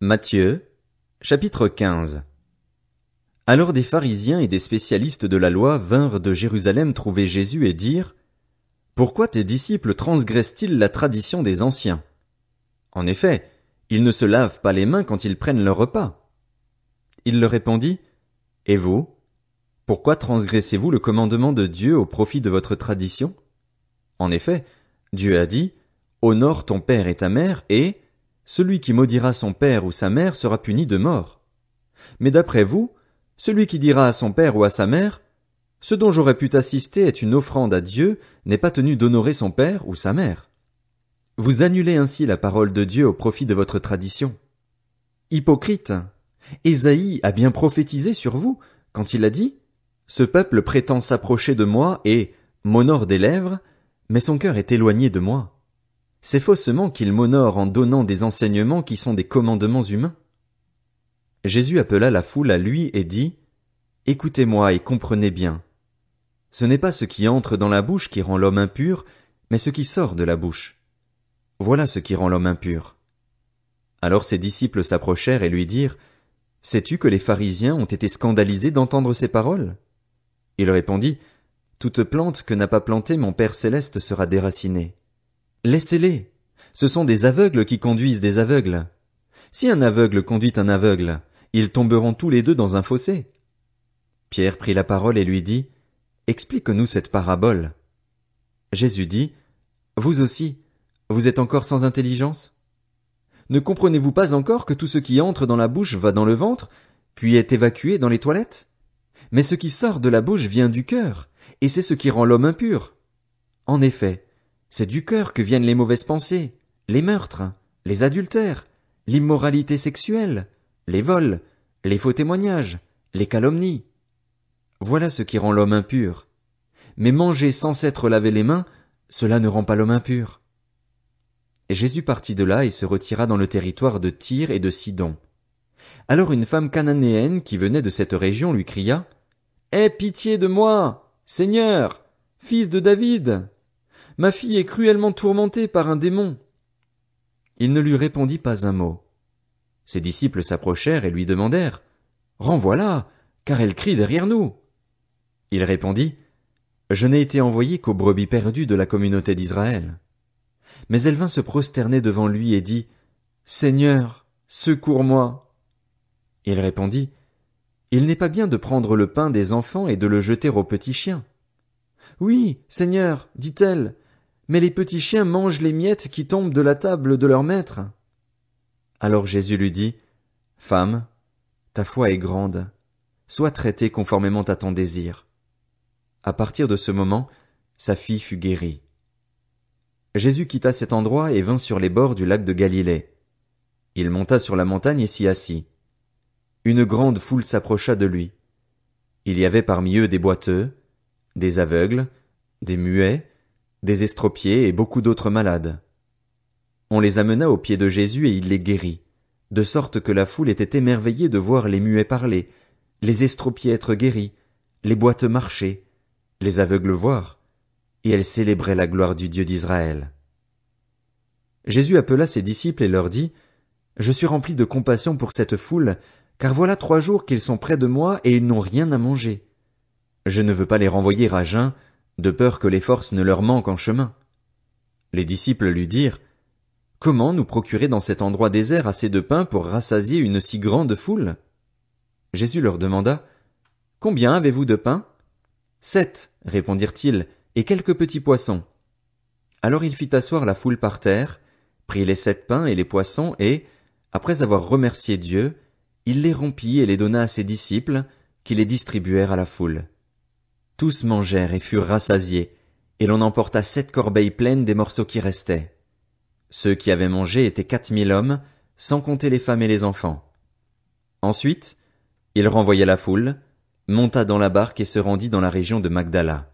Matthieu, chapitre 15. Alors des pharisiens et des spécialistes de la loi vinrent de Jérusalem trouver Jésus et dirent: Pourquoi tes disciples transgressent-ils la tradition des anciens? En effet, ils ne se lavent pas les mains quand ils prennent leur repas. Il leur répondit: Et vous? Pourquoi transgressez-vous le commandement de Dieu au profit de votre tradition? En effet, Dieu a dit: Honore ton père et ta mère, et celui qui maudira son père ou sa mère sera puni de mort. Mais d'après vous, celui qui dira à son père ou à sa mère: Ce dont j'aurais pu t'assister est une offrande à Dieu, n'est pas tenu d'honorer son père ou sa mère. Vous annulez ainsi la parole de Dieu au profit de votre tradition. Hypocrite! Ésaïe a bien prophétisé sur vous, quand il a dit: Ce peuple prétend s'approcher de moi et m'honore des lèvres, mais son cœur est éloigné de moi. C'est faussement qu'il m'honore en donnant des enseignements qui sont des commandements humains. Jésus appela la foule à lui et dit: Écoutez-moi et comprenez bien. Ce n'est pas ce qui entre dans la bouche qui rend l'homme impur, mais ce qui sort de la bouche. Voilà ce qui rend l'homme impur. Alors ses disciples s'approchèrent et lui dirent: Sais-tu que les pharisiens ont été scandalisés d'entendre ces paroles? Il répondit: Toute plante que n'a pas plantée mon Père céleste sera déracinée. Laissez-les. Ce sont des aveugles qui conduisent des aveugles. Si un aveugle conduit un aveugle, ils tomberont tous les deux dans un fossé. Pierre prit la parole et lui dit: Explique-nous cette parabole. Jésus dit: Vous aussi, vous êtes encore sans intelligence? Ne comprenez-vous pas encore que tout ce qui entre dans la bouche va dans le ventre, puis est évacué dans les toilettes? Mais ce qui sort de la bouche vient du cœur, et c'est ce qui rend l'homme impur. En effet, c'est du cœur que viennent les mauvaises pensées, les meurtres, les adultères, l'immoralité sexuelle, les vols, les faux témoignages, les calomnies. Voilà ce qui rend l'homme impur. Mais manger sans s'être lavé les mains, cela ne rend pas l'homme impur. Et Jésus partit de là et se retira dans le territoire de Tyr et de Sidon. Alors une femme cananéenne qui venait de cette région lui cria: Aie pitié de moi, Seigneur, fils de David! Ma fille est cruellement tourmentée par un démon. Il ne lui répondit pas un mot. Ses disciples s'approchèrent et lui demandèrent: Renvoie-la, car elle crie derrière nous. Il répondit: Je n'ai été envoyé qu'aux brebis perdues de la communauté d'Israël. Mais elle vint se prosterner devant lui et dit: Seigneur, secours-moi. Il répondit: Il n'est pas bien de prendre le pain des enfants et de le jeter aux petits chiens. Oui, Seigneur, dit-elle, mais les petits chiens mangent les miettes qui tombent de la table de leur maître. Alors Jésus lui dit: Femme, ta foi est grande, sois traitée conformément à ton désir. À partir de ce moment, sa fille fut guérie. Jésus quitta cet endroit et vint sur les bords du lac de Galilée. Il monta sur la montagne et s'y assit. Une grande foule s'approcha de lui. Il y avait parmi eux des boiteux, des aveugles, des muets, des estropiés et beaucoup d'autres malades. On les amena aux pieds de Jésus et il les guérit, de sorte que la foule était émerveillée de voir les muets parler, les estropiés être guéris, les boiteux marcher, les aveugles voir, et elle célébrait la gloire du Dieu d'Israël. Jésus appela ses disciples et leur dit: Je suis rempli de compassion pour cette foule, car voilà 3 jours qu'ils sont près de moi et ils n'ont rien à manger. Je ne veux pas les renvoyer à jeun, de peur que les forces ne leur manquent en chemin. Les disciples lui dirent: Comment nous procurer dans cet endroit désert assez de pain pour rassasier une si grande foule? Jésus leur demanda: Combien avez-vous de pain? 7, répondirent-ils, et quelques petits poissons. Alors il fit asseoir la foule par terre, prit les 7 pains et les poissons et, après avoir remercié Dieu, il les rompit et les donna à ses disciples, qui les distribuèrent à la foule. Tous mangèrent et furent rassasiés, et l'on emporta 7 corbeilles pleines des morceaux qui restaient. Ceux qui avaient mangé étaient 4000 hommes, sans compter les femmes et les enfants. Ensuite, il renvoya la foule, monta dans la barque et se rendit dans la région de Magdala.